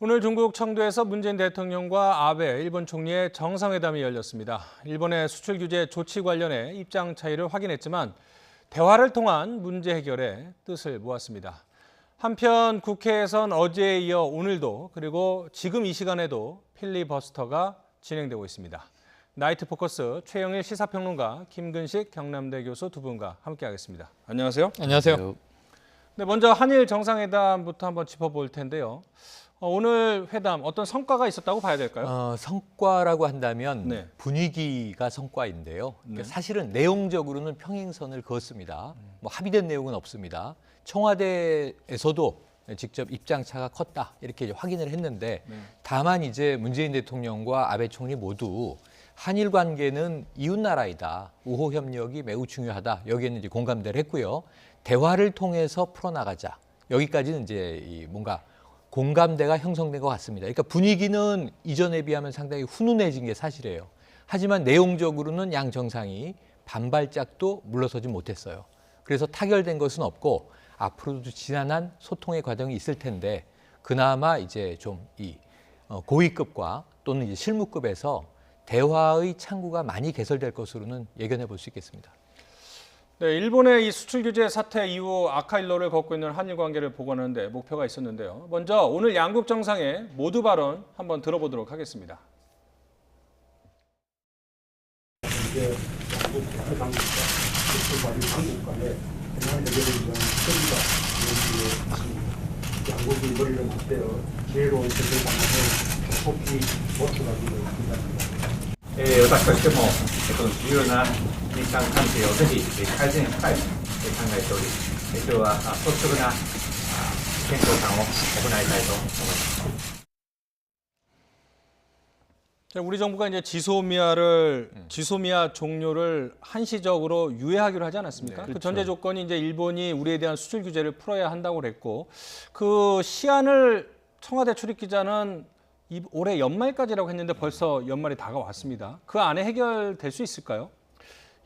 오늘 중국 청도에서 문재인 대통령과 아베 일본 총리의 정상회담이 열렸습니다. 일본의 수출 규제 조치 관련해 입장 차이를 확인했지만 대화를 통한 문제 해결에 뜻을 모았습니다. 한편 국회에선 어제에 이어 오늘도 그리고 지금 이 시간에도 필리버스터가 진행되고 있습니다. 나이트 포커스 최영일 시사평론가, 김근식 경남대 교수 두 분과 함께하겠습니다. 안녕하세요. 안녕하세요. 네, 먼저 한일 정상회담부터 한번 짚어볼 텐데요. 오늘 회담 어떤 성과가 있었다고 봐야 될까요? 성과라고 한다면 네. 분위기가 성과인데요. 그러니까 사실은 내용적으로는 평행선을 그었습니다. 뭐 합의된 내용은 없습니다. 청와대에서도 직접 입장차가 컸다 이렇게 확인을 했는데 다만 이제 문재인 대통령과 아베 총리 모두 한일 관계는 이웃 나라이다. 우호 협력이 매우 중요하다. 여기에는 이제 공감대를 했고요. 대화를 통해서 풀어나가자. 여기까지는 이제 뭔가 공감대가 형성된 것 같습니다. 그러니까 분위기는 이전에 비하면 상당히 훈훈해진 게 사실이에요. 하지만 내용적으로는 양 정상이 반발짝도 물러서지 못했어요. 그래서 타결된 것은 없고 앞으로도 지난한 소통의 과정이 있을 텐데 그나마 이제 좀 이 고위급과 또는 이제 실무급에서 대화의 창구가 많이 개설될 것으로는 예견해 볼 수 있겠습니다. 네, 일본의 이 수출 규제 사태 이후 악화 일로를 걷고 있는 한일 관계를 복원하는데 목표가 있었는데요. 먼저 오늘 양국 정상의 모두 발언 한번 들어보도록 하겠습니다. 이제 양국 당국과 당국 간의 대화 해결을 위한 협의가 있습니다. 양국이 이걸 맞대어 지혜로운 세계 방안을 속히 모색하기를 기대합니다. 私としても、重要な日韓関係をぜひ改善したいと考えており、今日は率直な検討感を行いたいと思います。 우리 정부가 이제 지소미아 종료를 한시적으로 유예하기로 하지 않았습니까? 네, 그렇죠. 그 전제 조건이 이제 일본이 우리에 대한 수출 규제를 풀어야 한다고 그랬고 그 시한을 청와대 출입기자는 올해 연말까지라고 했는데 벌써 연말이 다가왔습니다. 그 안에 해결될 수 있을까요?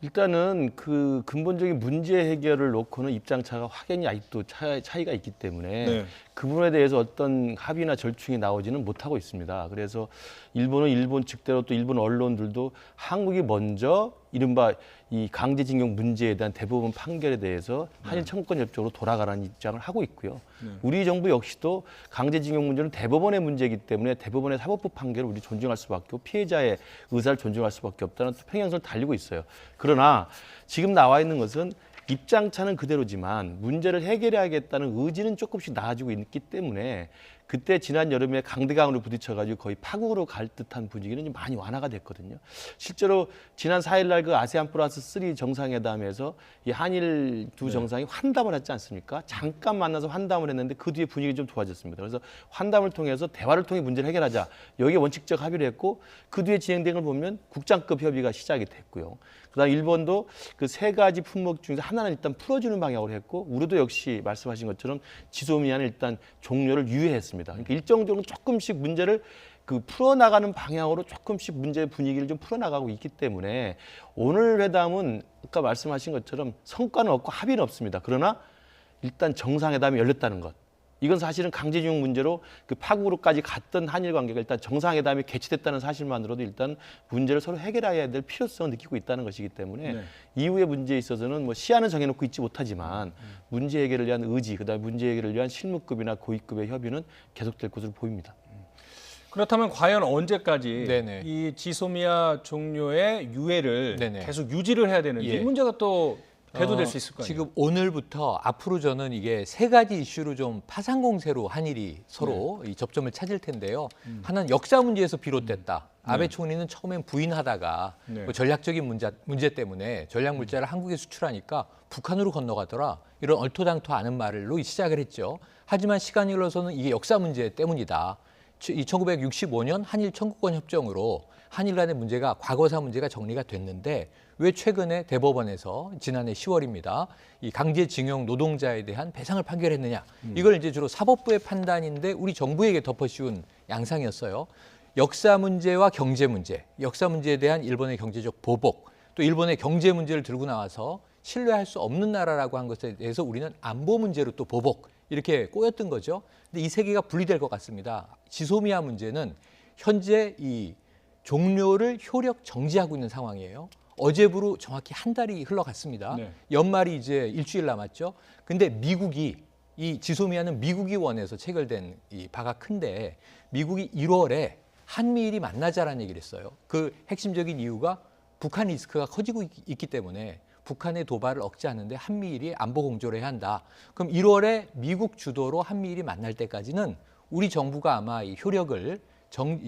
일단은 그 근본적인 문제 해결을 놓고는 입장차가 확연히 아직도 차이가 있기 때문에 네. 그 부분에 대해서 어떤 합의나 절충이 나오지는 못하고 있습니다. 그래서 일본은 일본 측대로 또 일본 언론들도 한국이 먼저 이른바 이 강제징용 문제에 대한 대법원 판결에 대해서 한일 청구권 협정으로 돌아가라는 입장을 하고 있고요. 우리 정부 역시도 강제징용 문제는 대법원의 문제이기 때문에 대법원의 사법부 판결을 우리 존중할 수밖에 없고 피해자의 의사를 존중할 수밖에 없다는 또 평행선을 달리고 있어요. 그러나 지금 나와 있는 것은 입장차는 그대로지만 문제를 해결해야겠다는 의지는 조금씩 나아지고 있기 때문에 그때 지난 여름에 강대강으로 부딪혀가지고 거의 파국으로 갈 듯한 분위기는 좀 많이 완화가 됐거든요. 실제로 지난 4일날 그 아세안 플러스 3 정상회담에서 이 한일 두 정상이 환담을 했지 않습니까? 잠깐 만나서 환담을 했는데 그 뒤에 분위기 좀 좋아졌습니다. 그래서 환담을 통해서 대화를 통해 문제를 해결하자. 여기에 원칙적 합의를 했고 그 뒤에 진행된 걸 보면 국장급 협의가 시작이 됐고요. 그다음 일본도 그 세 가지 품목 중에서 하나는 일단 풀어주는 방향으로 했고 우리도 역시 말씀하신 것처럼 지소미아는 일단 종료를 유예했습니다. 그러니까 일정적으로 조금씩 문제를 그 풀어나가는 방향으로 조금씩 문제 분위기를 좀 풀어나가고 있기 때문에 오늘 회담은 아까 말씀하신 것처럼 성과는 없고 합의는 없습니다. 그러나 일단 정상회담이 열렸다는 것. 이건 사실은 강제징용 문제로 그 파국으로까지 갔던 한일 관계가 일단 정상회담이 개최됐다는 사실만으로도 일단 문제를 서로 해결해야 될 필요성을 느끼고 있다는 것이기 때문에 이후의 문제에 있어서는 뭐 시한은 정해놓고 있지 못하지만 문제 해결을 위한 의지, 그다음에 문제 해결을 위한 실무급이나 고위급의 협의는 계속될 것으로 보입니다. 그렇다면 과연 언제까지 네네. 이 지소미아 종료의 유예를 네네. 계속 유지를 해야 되는지 이 문제가 또 대두될 수 있을 거예요. 지금 오늘부터 앞으로 저는 이게 세 가지 이슈로 좀 파상공세로 한일이 서로 이 접점을 찾을 텐데요. 하나는 역사 문제에서 비롯됐다. 아베 총리는 처음엔 부인하다가 뭐 전략적인 문제 때문에 전략 물자를 한국에 수출하니까 북한으로 건너가더라. 이런 얼토당토하는 말로 시작을 했죠. 하지만 시간이 흘러서는 이게 역사 문제 때문이다. 이 1965년 한일 청구권 협정으로 한일 간의 문제가 과거사 문제가 정리가 됐는데 왜 최근에 대법원에서 지난해 10월입니다. 이 강제징용 노동자에 대한 배상을 판결했느냐. 이걸 이제 주로 사법부의 판단인데 우리 정부에게 덮어씌운 양상이었어요. 역사 문제와 경제 문제, 역사 문제에 대한 일본의 경제적 보복, 또 일본의 경제 문제를 들고 나와서 신뢰할 수 없는 나라라고 한 것에 대해서 우리는 안보 문제로 또 보복, 이렇게 꼬였던 거죠. 근데 이 세 개가 분리될 것 같습니다. 지소미아 문제는 현재 이 종료를 효력 정지하고 있는 상황이에요. 어제부로 정확히 한 달이 흘러갔습니다. 네. 연말이 이제 일주일 남았죠. 근데 미국이 이 지소미아는 미국이 원해서 체결된 이 바가 큰데 미국이 1월에 한미일이 만나자라는 얘기를 했어요. 그 핵심적인 이유가 북한 리스크가 커지고 있기 때문에 북한의 도발을 억제하는데 한미일이 안보 공조를 해야 한다. 그럼 1월에 미국 주도로 한미일이 만날 때까지는 우리 정부가 아마 이 효력을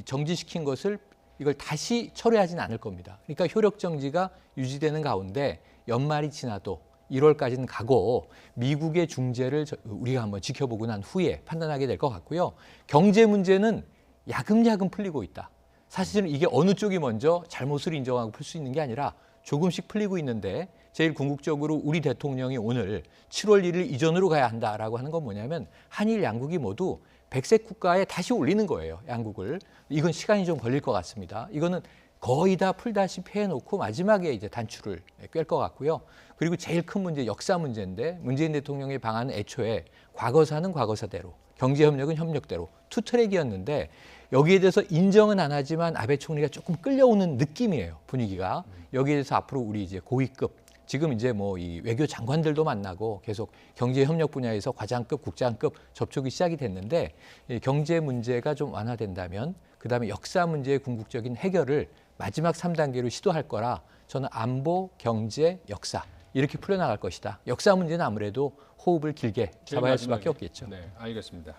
정지시킨 것을 이걸 다시 철회하지는 않을 겁니다. 그러니까 효력 정지가 유지되는 가운데 연말이 지나도 1월까지는 가고 미국의 중재를 우리가 한번 지켜보고 난 후에 판단하게 될 것 같고요. 경제 문제는 야금야금 풀리고 있다. 사실은 이게 어느 쪽이 먼저 잘못을 인정하고 풀 수 있는 게 아니라 조금씩 풀리고 있는데 제일 궁극적으로 우리 대통령이 오늘 7월 1일 이전으로 가야 한다라고 하는 건 뭐냐면 한일 양국이 모두 백색 국가에 다시 올리는 거예요. 양국을. 이건 시간이 좀 걸릴 것 같습니다. 이거는 거의 다 풀다시피 해놓고 마지막에 이제 단추를 꿰 것 같고요. 그리고 제일 큰 문제 역사 문제인데 문재인 대통령의 방안은 애초에 과거사는 과거사대로 경제협력은 협력대로 투트랙이었는데 여기에 대해서 인정은 안 하지만 아베 총리가 조금 끌려오는 느낌이에요. 분위기가. 여기에 대해서 앞으로 우리 이제 고위급 지금 이제 뭐 이 외교 장관들도 만나고 계속 경제 협력 분야에서 과장급, 국장급 접촉이 시작이 됐는데 경제 문제가 좀 완화된다면 그다음에 역사 문제의 궁극적인 해결을 마지막 3단계로 시도할 거라 저는 안보, 경제, 역사 이렇게 풀려나갈 것이다. 역사 문제는 아무래도 호흡을 길게 잡아야 할 수밖에 없겠죠. 네, 알겠습니다.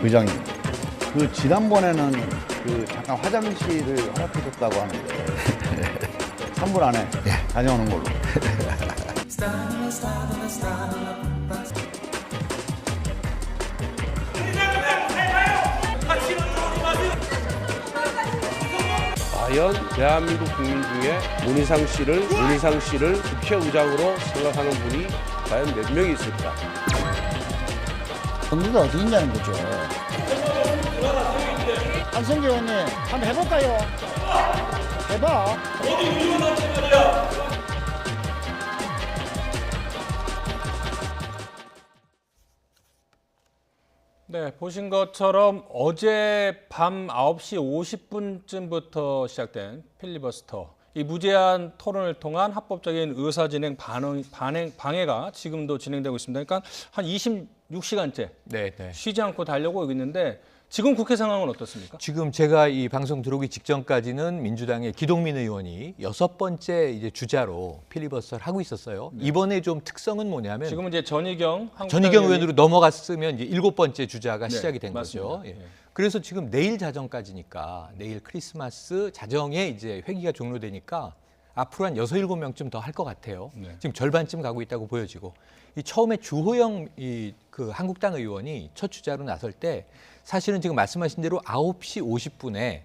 의장님, 그 지난번에는 그 잠깐 화장실을 허락해줬다고 하는데 3분 안에 다녀오는 걸로. 과연 대한민국 국민 중에 문희상 씨를 국회의장으로 생각하는 분이 과연 몇 명이 있을까? 정부가 어디 있냐는 거죠. 한성기 의원님, 한번 해볼까요? 해봐. 네, 보신 것처럼 어제 밤 9시 50분쯤부터 시작된 필리버스터. 이 무제한 토론을 통한 합법적인 의사진행 방해가 지금도 진행되고 있습니다. 그러니까 한 26시간째 네. 쉬지 않고 달려오고 있는데 지금 국회 상황은 어떻습니까? 지금 제가 이 방송 들어오기 직전까지는 민주당의 기동민 의원이 6번째 이제 주자로 필리버스터를 하고 있었어요. 이번에 좀 특성은 뭐냐면 지금은 이제 전희경 의원으로 넘어갔으면 이제 7번째 주자가 네, 시작이 된 맞습니다. 거죠. 예. 네. 그래서 지금 내일 자정까지니까 내일 크리스마스 자정에 이제 회기가 종료되니까 앞으로 한 6, 7명쯤 더 할 것 같아요. 네. 지금 절반쯤 가고 있다고 보여지고 이 처음에 주호영 그 한국당 의원이 첫 주자로 나설 때 사실은 지금 말씀하신 대로 9시 50분에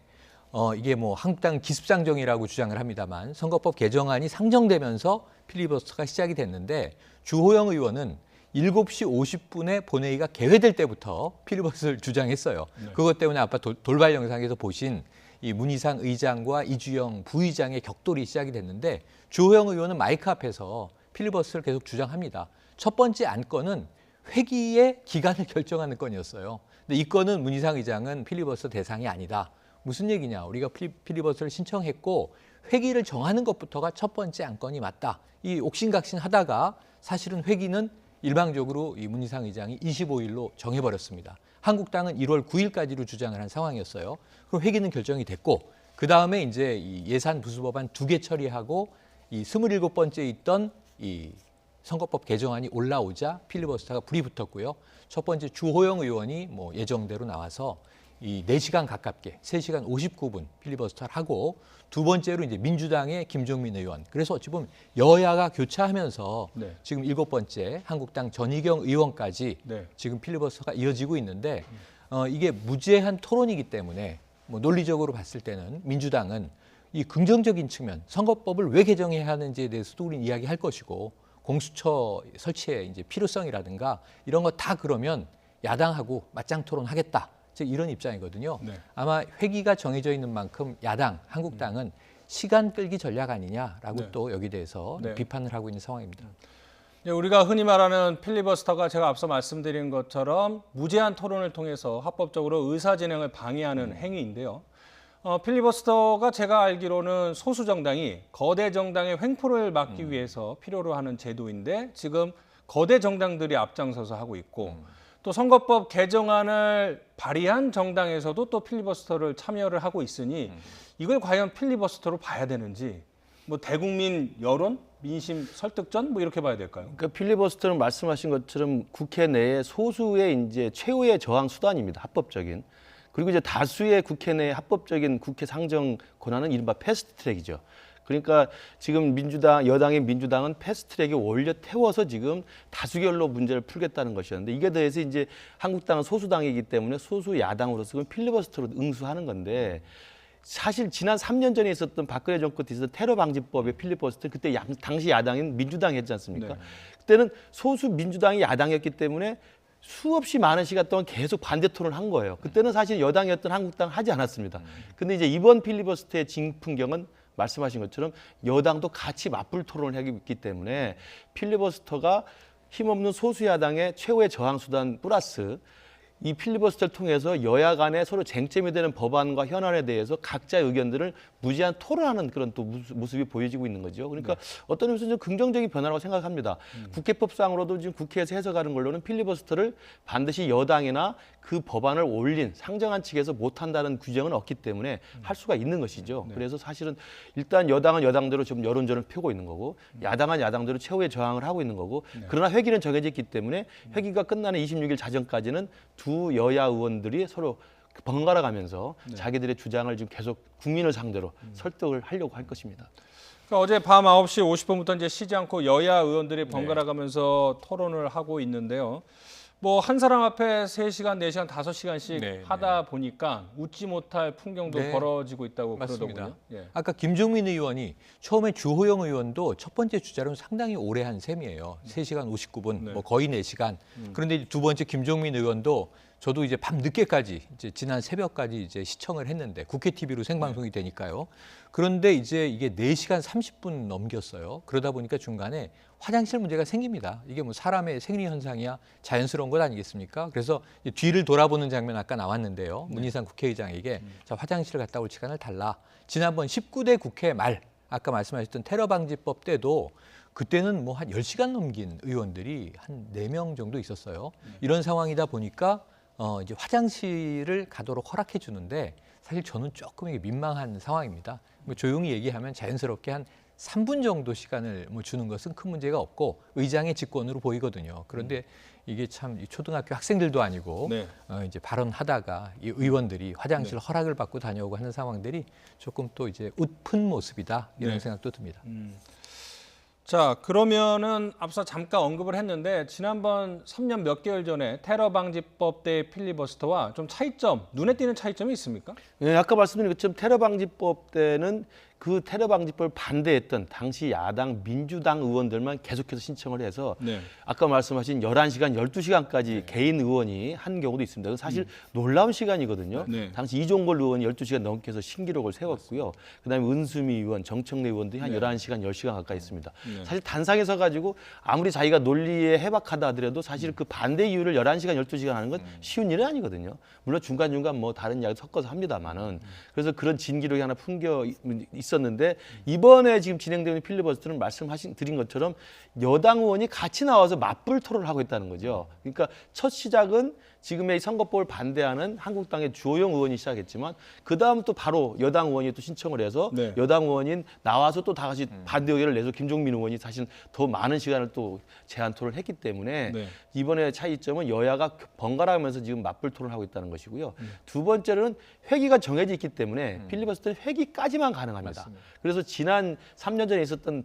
이게 뭐 한국당 기습상정이라고 주장을 합니다만 선거법 개정안이 상정되면서 필리버스터가 시작이 됐는데 주호영 의원은 7시 50분에 본회의가 개회될 때부터 필리버스터를 주장했어요. 네. 그것 때문에 아까 돌발 영상에서 보신 이 문희상 의장과 이주영 부의장의 격돌이 시작이 됐는데 주호영 의원은 마이크 앞에서 필리버스터를 계속 주장합니다. 첫 번째 안건은 회기의 기간을 결정하는 건이었어요. 근데 이 건은 문희상 의장은 필리버스터 대상이 아니다. 무슨 얘기냐? 우리가 필리버스터를 신청했고 회기를 정하는 것부터가 첫 번째 안건이 맞다. 이 옥신각신 하다가 사실은 회기는 일방적으로 이 문희상 의장이 25일로 정해버렸습니다. 한국당은 1월 9일까지로 주장을 한 상황이었어요. 그럼 회기는 결정이 됐고 그 다음에 이제 이 예산 부수법안 2개 처리하고 이 27번째 있던 이 선거법 개정안이 올라오자 필리버스터가 불이 붙었고요. 첫 번째 주호영 의원이 뭐 예정대로 나와서 이 4시간 가깝게 3시간 59분 필리버스터를 하고 두 번째로 이제 민주당의 김종민 의원. 그래서 어찌 보면 여야가 교차하면서 네. 지금 7번째 한국당 전희경 의원까지 네. 지금 필리버스터가 이어지고 있는데 이게 무제한 토론이기 때문에 뭐 논리적으로 봤을 때는 민주당은 이 긍정적인 측면, 선거법을 왜 개정해야 하는지에 대해서도 우리는 이야기할 것이고 공수처 설치의 이제 필요성이라든가 이런 거 다 그러면 야당하고 맞짱 토론하겠다. 즉 이런 입장이거든요. 네. 아마 회기가 정해져 있는 만큼 야당, 한국당은 시간 끌기 전략 아니냐라고 네. 또 여기 대해서 네. 비판을 하고 있는 상황입니다. 우리가 흔히 말하는 필리버스터가 제가 앞서 말씀드린 것처럼 무제한 토론을 통해서 합법적으로 의사 진행을 방해하는 행위인데요. 필리버스터가 제가 알기로는 소수 정당이 거대 정당의 횡포를 막기 위해서 필요로 하는 제도인데 지금 거대 정당들이 앞장서서 하고 있고 또 선거법 개정안을 발의한 정당에서도 또 필리버스터를 참여를 하고 있으니 이걸 과연 필리버스터로 봐야 되는지 뭐 대국민 여론, 민심 설득전 뭐 이렇게 봐야 될까요? 그러니까 필리버스터는 말씀하신 것처럼 국회 내에 소수의 이제 최후의 저항 수단입니다. 합법적인. 그리고 이제 다수의 국회 내 합법적인 국회 상정 권한은 이른바 패스트트랙이죠. 그러니까 지금 여당인 민주당은 패스트트랙에 올려 태워서 지금 다수결로 문제를 풀겠다는 것이었는데 이게 대해서 이제 한국당은 소수당이기 때문에 소수 야당으로서 필리버스터로 응수하는 건데 사실 지난 3년 전에 있었던 박근혜 정권 때 있었던 테러 방지법의 필리버스터 그때 당시 야당인 민주당이 했지 않습니까? 네. 그때는 소수 민주당이 야당이었기 때문에 수없이 많은 시간 동안 계속 반대 토론을 한 거예요. 그때는 사실 여당이었던 한국당 하지 않았습니다. 근데 이제 이번 필리버스터의 진풍경은 말씀하신 것처럼 여당도 같이 맞불 토론을 하기 있기 때문에 필리버스터가 힘없는 소수 야당의 최후의 저항 수단 플러스 이 필리버스터를 통해서 여야 간에 서로 쟁점이 되는 법안과 현안에 대해서 각자의 의견들을 무제한 토론하는 그런 또 모습이 보여지고 있는 거죠. 그러니까 어떤 의미에서 좀 긍정적인 변화라고 생각합니다. 국회법상으로도 지금 국회에서 해석하는 걸로는 필리버스터를 반드시 여당이나 그 법안을 올린 상정한 측에서 못한다는 규정은 없기 때문에 할 수가 있는 것이죠. 그래서 사실은 일단 여당은 여당대로 좀 여론전을 펴고 있는 거고 야당은 야당대로 최후의 저항을 하고 있는 거고 그러나 회기는 정해졌기 때문에 회기가 끝나는 26일 자정까지는 두 여야 의원들이 서로 번갈아 가면서 자기들의 주장을 지금 계속 국민을 상대로 설득을 하려고 할 것입니다. 그러니까 어제 밤 9시 50분부터 이제 쉬지 않고 여야 의원들이 번갈아 가면서 토론을 하고 있는데요. 뭐 한 사람 앞에 3시간, 4시간, 5시간씩 하다 보니까 웃지 못할 풍경도 벌어지고 있다고 맞습니다. 그러더군요. 예. 아까 김종민 의원이 처음에 주호영 의원도 첫 번째 주자로는 상당히 오래 한 셈이에요. 3시간 59분, 뭐 거의 4시간. 그런데 두 번째 김종민 의원도 저도 이제 밤 늦게까지 이제 지난 새벽까지 이제 시청을 했는데 국회 TV로 생방송이 되니까요. 그런데 이제 이게 4시간 30분 넘겼어요. 그러다 보니까 중간에 화장실 문제가 생깁니다. 이게 뭐 사람의 생리 현상이야 자연스러운 것 아니겠습니까? 그래서 뒤를 돌아보는 장면 아까 나왔는데요. 문희상 국회의장에게 자, 화장실 갔다 올 시간을 달라. 지난번 19대 국회 말 아까 말씀하셨던 테러 방지법 때도 그때는 뭐 한 10시간 넘긴 의원들이 한 4명 정도 있었어요. 이런 상황이다 보니까 이제 화장실을 가도록 허락해 주는데 사실 저는 조금 이게 민망한 상황입니다. 뭐 조용히 얘기하면 자연스럽게 한 3분 정도 시간을 뭐 주는 것은 큰 문제가 없고 의장의 직권으로 보이거든요. 그런데 이게 참 초등학교 학생들도 아니고 이제 발언하다가 이 의원들이 화장실 허락을 받고 다녀오고 하는 상황들이 조금 또 이제 웃픈 모습이다 이런 생각도 듭니다. 자, 그러면은 앞서 잠깐 언급을 했는데 지난번 3년 몇 개월 전에 테러 방지법 때 필리버스터와 좀 차이점, 눈에 띄는 차이점이 있습니까? 네, 아까 말씀드린 것처럼 테러 방지법 때는 그 테러 방지법을 반대했던 당시 야당 민주당 의원들만 계속해서 신청을 해서 아까 말씀하신 11시간, 12시간까지 개인 의원이 한 경우도 있습니다. 그건 사실 놀라운 시간이거든요. 당시 이종걸 의원이 12시간 넘게 해서 신기록을 세웠고요. 그다음에 은수미 의원, 정청래 의원들이 한 11시간, 10시간 가까이 있습니다. 사실 단상에 서가지고 아무리 자기가 논리에 해박하다 하더라도 사실 그 반대 이유를 11시간, 12시간 하는 건 쉬운 일은 아니거든요. 물론 중간중간 뭐 다른 이야기 섞어서 합니다만은 그래서 그런 진기록이 하나 풍겨 있었는데 이번에 지금 진행되는 필리버스터는 드린 것처럼 여당 의원이 같이 나와서 맞불 토론을 하고 있다는 거죠. 그러니까 첫 시작은 지금의 선거법을 반대하는 한국당의 주호영 의원이 시작했지만 그 다음 또 바로 여당 의원이 또 신청을 해서 여당 의원인 나와서 또 다 같이 반대 의견을 내서 김종민 의원이 사실 더 많은 시간을 또 제한 토론을 했기 때문에 이번에 차이점은 여야가 번갈아가면서 지금 맞불 토론을 하고 있다는 것이고요. 두 번째로는 회기가 정해져 있기 때문에 필리버스터는 회기까지만 가능합니다. 맞습니다. 그래서 지난 3년 전에 있었던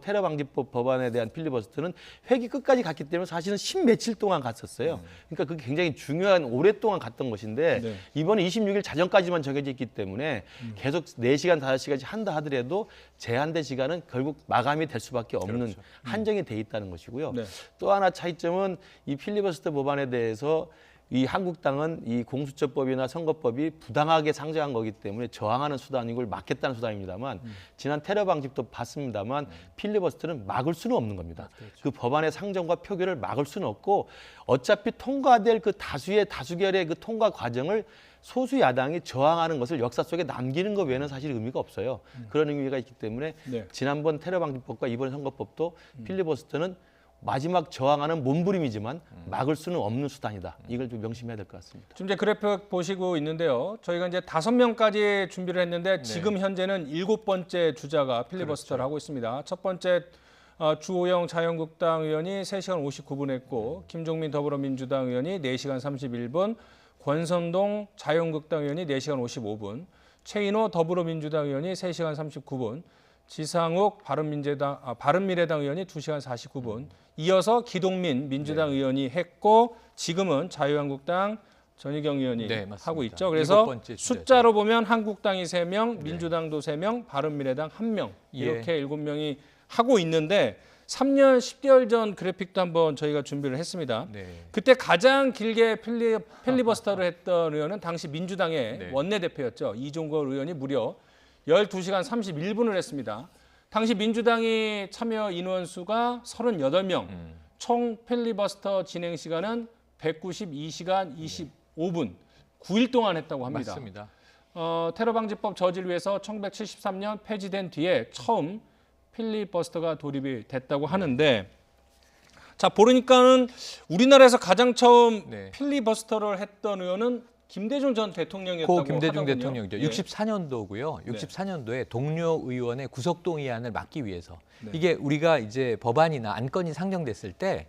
테러 방지법 법안에 대한 필리버스터는 회기 끝까지 갔기 때문에 사실은 10며칠 동안 갔었어요. 그러니까 그게 굉장히 중요한 오랫동안 갔던 것인데 이번에 26일 자정까지만 정해져 있기 때문에 계속 4시간, 5시간씩 한다 하더라도 제한된 시간은 결국 마감이 될 수밖에 없는 한정이 돼 있다는 것이고요. 또 하나 차이점은 이 필리버스터 법안에 대해서 이 한국당은 이 공수처법이나 선거법이 부당하게 상정한 거기 때문에 저항하는 수단인 걸 막겠다는 수단입니다만 지난 테러 방지도 봤습니다만 필리버스터는 막을 수는 없는 겁니다. 그 법안의 상정과 표결을 막을 수는 없고 어차피 통과될 그 다수결의 그 통과 과정을 소수 야당이 저항하는 것을 역사 속에 남기는 것 외에는 사실 의미가 없어요. 그런 의미가 있기 때문에 네. 지난번 테러 방지법과 이번 선거법도 필리버스터는 마지막 저항하는 몸부림이지만 막을 수는 없는 수단이다. 이걸 좀 명심해야 될 것 같습니다. 지금 이제 그래픽 보시고 있는데요. 저희가 이제 5명까지 준비를 했는데 지금 현재는 7번째 주자가 필리버스터를 하고 있습니다. 첫 번째 주호영 자유한국당 의원이 3시간 59분 했고 김종민 더불어민주당 의원이 4시간 31분, 권선동 자유한국당 의원이 4시간 55분, 최인호 더불어민주당 의원이 3시간 39분, 지상욱 바른미래당 의원이 2시간 49분, 이어서 기동민 민주당 의원이 했고 지금은 자유한국당 전희경 의원이 네, 맞습니다. 하고 있죠. 그래서 7번째 주자죠. 숫자로 보면 한국당이 3명, 민주당도 3명, 바른미래당 1명 이렇게 예. 7명이 하고 있는데 3년 10개월 전 그래픽도 한번 저희가 준비를 했습니다. 네. 그때 가장 길게 필리버스터를 했던 의원은 당시 민주당의 네. 원내대표였죠. 이종걸 의원이 무려 12시간 31분을 했습니다. 당시 민주당이 참여 인원 수가 38명, 총 필리버스터 진행 시간은 192시간 25분, 9일 동안 했다고 합니다. 맞습니다. 테러 방지법 저지를 위해서 1973년 폐지된 뒤에 처음 필리버스터가 도입이 됐다고 하는데 자 보니까는 우리나라에서 가장 처음 네. 필리버스터를 했던 의원은 김대중 전 대통령이었다고 고 김대중 하더군요. 대통령이죠. 예. 64년도고요. 64년도에 동료 의원의 구속동의안을 막기 위해서 네. 이게 우리가 이제 법안이나 안건이 상정됐을 때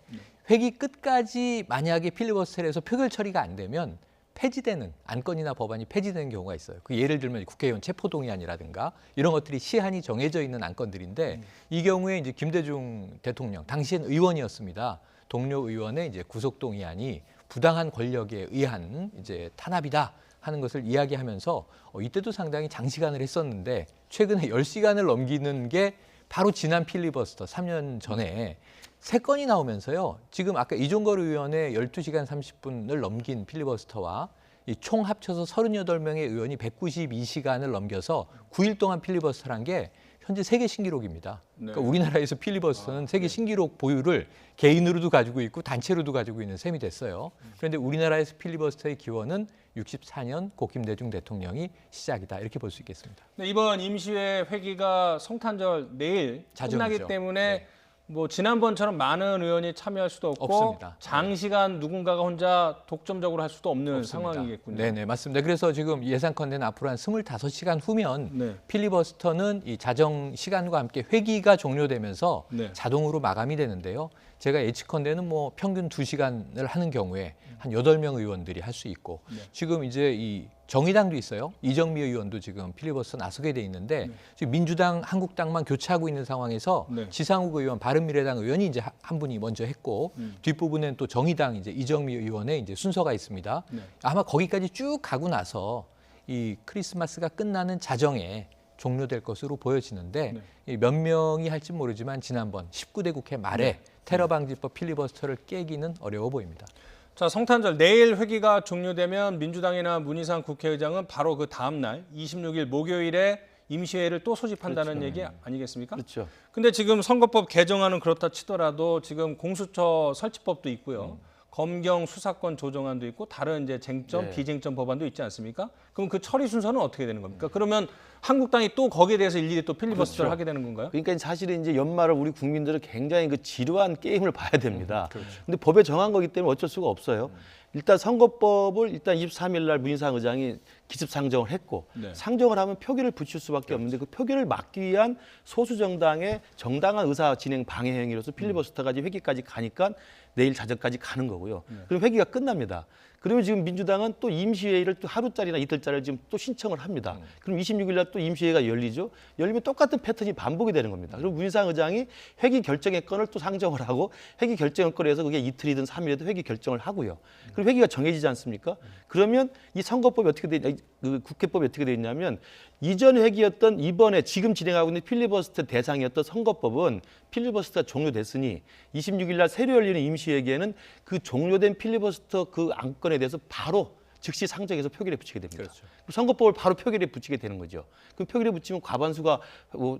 회기 끝까지 만약에 필리버스터를 해서 표결 처리가 안 되면 폐지되는 안건이나 법안이 폐지되는 경우가 있어요. 그 예를 들면 국회의원 체포동의안이라든가 이런 것들이 시한이 정해져 있는 안건들인데 이 경우에 이제 김대중 대통령 당시엔 의원이었습니다. 동료 의원의 이제 구속동의안이 부당한 권력에 의한 이제 탄압이다 하는 것을 이야기하면서 이때도 상당히 장시간을 했었는데 최근에 10시간을 넘기는 게 바로 지난 필리버스터 3년 전에 3건이 나오면서요. 지금 아까 이종걸 의원의 12시간 30분을 넘긴 필리버스터와 이 총 합쳐서 38명의 의원이 192시간을 넘겨서 9일 동안 필리버스터를 한 게 현재 세계 신기록입니다. 네. 그러니까 우리나라에서 필리버스터는 세계 신기록 보유를 개인으로도 가지고 있고 단체로도 가지고 있는 셈이 됐어요. 그런데 우리나라에서 필리버스터의 기원은 64년 고 김대중 대통령이 시작이다 이렇게 볼 수 있겠습니다. 네, 이번 임시회 회기가 성탄절 내일 자정이죠. 끝나기 때문에 네. 뭐 지난번처럼 많은 의원이 참여할 수도 없고 없습니다. 장시간 누군가가 혼자 독점적으로 할 수도 없는 없습니다. 상황이겠군요. 네네 맞습니다. 그래서 지금 예상컨대는 앞으로 한 25시간 후면 네. 필리버스터는 이 자정 시간과 함께 회기가 종료되면서 네. 자동으로 마감이 되는데요. 제가 예측컨대는 뭐 평균 2시간을 하는 경우에 한 8명 의원들이 할 수 있고 지금 이제 이 정의당도 있어요. 이정미 의원도 지금 필리버스터 나서게 돼 있는데 지금 민주당, 한국당만 교체하고 있는 상황에서 네. 지상욱 의원, 바른미래당 의원이 이제 한 분이 먼저 했고 뒷부분엔 또 정의당 이제 이정미 의원의 이제 순서가 있습니다. 네. 아마 거기까지 쭉 가고 나서 이 크리스마스가 끝나는 자정에 종료될 것으로 보여지는데 이 몇 명이 할지 모르지만 지난번 19대 국회 말에 테러 방지법 필리버스터를 깨기는 어려워 보입니다. 자, 성탄절 내일 회기가 종료되면 민주당이나 문희상 국회의장은 바로 그 다음 날 26일 목요일에 임시회를 또 소집한다는 얘기 아니겠습니까? 그렇죠. 근데 지금 선거법 개정안은 그렇다 치더라도 지금 공수처 설치법도 있고요. 검경 수사권 조정안도 있고 다른 이제 쟁점, 네. 비쟁점 법안도 있지 않습니까? 그럼 그 처리 순서는 어떻게 되는 겁니까? 그러면 한국당이 또 거기에 대해서 일일이 또 필리버스터를 그렇죠. 하게 되는 건가요? 그러니까 사실은 이제 연말을 우리 국민들은 굉장히 그 지루한 게임을 봐야 됩니다. 근데 법에 정한 거기 때문에 어쩔 수가 없어요. 일단 선거법을 일단 23일 날 문희상 의장이 기습 상정을 했고 네. 상정을 하면 표결을 붙일 수밖에 없는데 그 표결을 막기 위한 소수 정당의 정당한 의사 진행 방해 행위로서 필리버스터까지 회기까지 가니까 내일 자정까지 가는 거고요. 그럼 회기가 끝납니다. 그러면 지금 민주당은 또 임시회의를 또 하루짜리나 이틀짜리를 지금 또 신청을 합니다. 그럼 26일 날 또 임시회의가 열리죠. 열리면 똑같은 패턴이 반복이 되는 겁니다. 그리고 문희상 의장이 회기 결정의 건을 또 상정을 하고 회기 결정의 건을 해서 그게 이틀이든 3일이든 회기 결정을 하고요. 그리고 회기가 정해지지 않습니까? 그러면 이 선거법이 어떻게 되냐? 그 국회법이 어떻게 돼 있냐면 이전 회기였던 이번에 지금 진행하고 있는 필리버스터 대상이었던 선거법은 필리버스터가 종료됐으니 26일 날 새로 열리는 임시회기에는 그 종료된 필리버스터 그 안건에 대해서 바로 즉시 상정해서 표결에 붙이게 됩니다. 그렇죠. 선거법을 바로 표결에 붙이게 되는 거죠. 그럼 표결에 붙이면 과반수가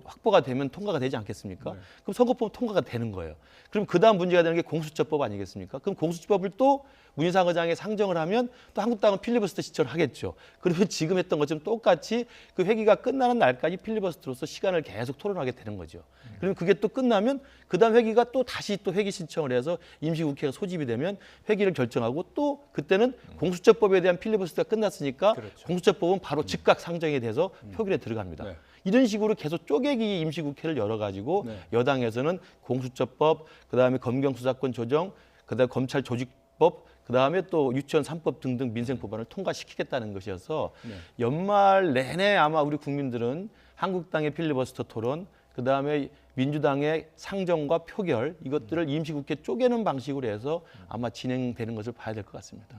확보가 되면 통과가 되지 않겠습니까? 그럼 선거법은 통과가 되는 거예요. 그럼 그다음 문제가 되는 게 공수처법 아니겠습니까? 그럼 공수처법을 또 문희상 의장이 상정을 하면 또 한국당은 필리버스터 시청을 하겠죠. 그러면 지금 했던 것처럼 똑같이 그 회기가 끝나는 날까지 필리버스터로서 시간을 계속 토론하게 되는 거죠. 그러면 그게 또 끝나면 그다음 회기가 또 다시 또 회기 신청을 해서 임시국회가 소집이 되면 회기를 결정하고 또 그때는 공수처법에 대한 필리버스터가 끝났으니까 그렇죠. 공수처법은 바로 즉각 상정이 돼서 표결에 들어갑니다. 네. 이런 식으로 계속 쪼개기 임시국회를 열어가지고 여당에서는 공수처법, 그다음에 검경수사권 조정, 그다음에 검찰 조직법, 그다음에 또 유치원 3법 등등 민생 법안을 통과시키겠다는 것이어서 연말 내내 아마 우리 국민들은 한국당의 필리버스터 토론, 그다음에 민주당의 상정과 표결 이것들을 임시국회 쪼개는 방식으로 해서 아마 진행되는 것을 봐야 될 것 같습니다.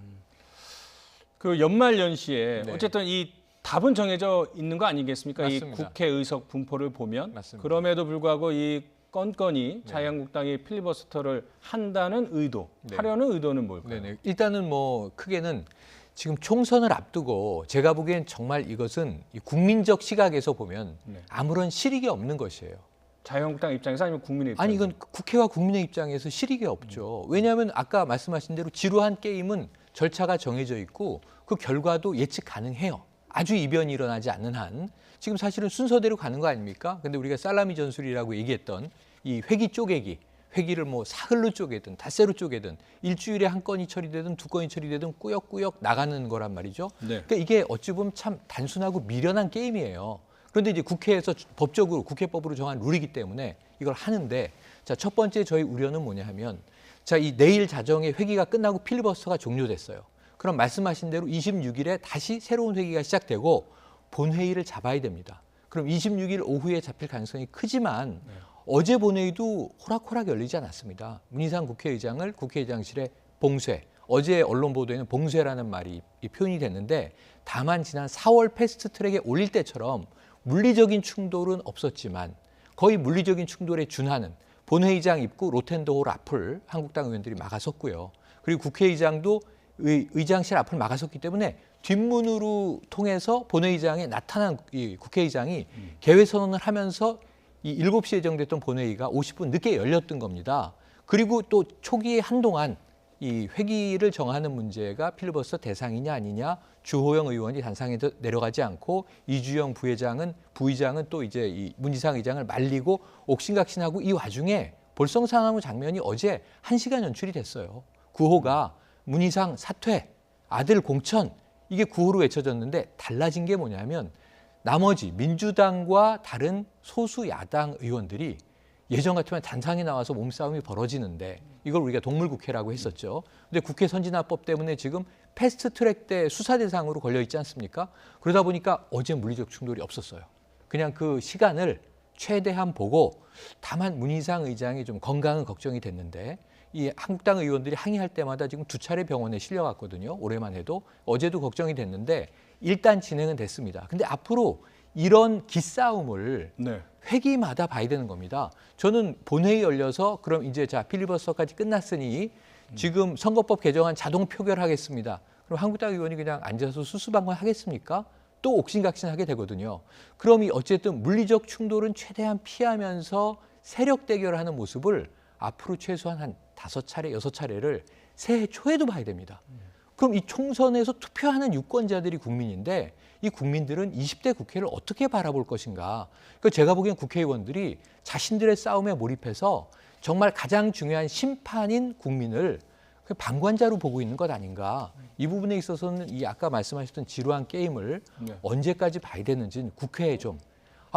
그 연말 연시에 네. 어쨌든 이 답은 정해져 있는 거 아니겠습니까? 이 맞습니다. 국회 의석 분포를 보면 맞습니다. 그럼에도 불구하고 이 건건이 자유한국당이 필리버스터를 한다는 의도, 네. 하려는 의도는 뭘까요? 네네. 일단은 뭐 크게는 지금 총선을 앞두고 제가 보기엔 정말 이것은 이 국민적 시각에서 보면 아무런 실익이 없는 것이에요. 자유한국당 입장에서 아니면 국민의 입장에서? 아니 이건 국회와 국민의 입장에서 실익이 없죠. 왜냐하면 아까 말씀하신 대로 지루한 게임은 절차가 정해져 있고 그 결과도 예측 가능해요. 아주 이변이 일어나지 않는 한 지금 사실은 순서대로 가는 거 아닙니까? 근데 우리가 살라미 전술이라고 얘기했던 이 회기 쪼개기, 회기를 뭐 사흘로 쪼개든 닷새로 쪼개든 일주일에 한 건이 처리되든 두 건이 처리되든 꾸역꾸역 나가는 거란 말이죠. 네. 그러니까 이게 어찌 보면 참 단순하고 미련한 게임이에요. 그런데 이제 국회에서 법적으로 국회법으로 정한 룰이기 때문에 이걸 하는데 자, 첫 번째 저희 우려는 뭐냐 하면 자, 이 내일 자정에 회기가 끝나고 필리버스터가 종료됐어요. 그럼 말씀하신 대로 26일에 다시 새로운 회기가 시작되고 본회의를 잡아야 됩니다. 그럼 26일 오후에 잡힐 가능성이 크지만 어제 본회의도 호락호락 열리지 않았습니다. 문희상 국회의장을 국회의장실에 봉쇄, 어제 언론 보도에는 봉쇄라는 말이 표현이 됐는데 다만 지난 4월 패스트트랙에 올릴 때처럼 물리적인 충돌은 없었지만 거의 물리적인 충돌에 준하는 본회의장 입구 로텐더홀 앞을 한국당 의원들이 막아섰고요. 그리고 국회의장도 의장실 앞을 막아섰기 때문에 뒷문으로 통해서 본회의장에 나타난 이 국회의장이 개회 선언을 하면서 이 7시에 예정됐던 본회의가 50분 늦게 열렸던 겁니다. 그리고 또 초기에 한동안 이 회기를 정하는 문제가 필리버스터 대상이냐 아니냐 주호영 의원이 단상에서 내려가지 않고 이주영 부의장은 또 이제 이 문희상 의장을 말리고 옥신각신하고 이 와중에 볼썽사나무 장면이 어제 1시간 연출이 됐어요. 구호가 문희상 사퇴, 아들 공천 이게 구호로 외쳐졌는데 달라진 게 뭐냐면 나머지 민주당과 다른 소수 야당 의원들이 예전 같으면 단상에 나와서 몸싸움이 벌어지는데 이걸 우리가 동물국회라고 했었죠. 근데 국회 선진화법 때문에 지금 패스트트랙 때 수사 대상으로 걸려 있지 않습니까? 그러다 보니까 어제 물리적 충돌이 없었어요. 그냥 그 시간을 최대한 보고 다만 문희상 의장이 좀 건강은 걱정이 됐는데 이 한국당 의원들이 항의할 때마다 지금 2차례 병원에 실려갔거든요. 올해만 해도 어제도 걱정이 됐는데 일단 진행은 됐습니다. 근데 앞으로 이런 기싸움을 회기마다 봐야 되는 겁니다. 저는 본회의 열려서 그럼 이제 자 필리버스터까지 끝났으니 지금 선거법 개정안 자동 표결하겠습니다. 그럼 한국당 의원이 그냥 앉아서 수수방관 하겠습니까? 또 옥신각신하게 되거든요. 그럼 이 어쨌든 물리적 충돌은 최대한 피하면서 세력 대결하는 모습을 앞으로 최소한 한 5차례, 6차례를 새해 초에도 봐야 됩니다. 그럼 이 총선에서 투표하는 유권자들이 국민인데 이 국민들은 20대 국회를 어떻게 바라볼 것인가. 그러니까 제가 보기엔 국회의원들이 자신들의 싸움에 몰입해서 정말 가장 중요한 심판인 국민을 방관자로 보고 있는 것 아닌가. 이 부분에 있어서는 이 아까 말씀하셨던 지루한 게임을 언제까지 봐야 되는지는 국회에 좀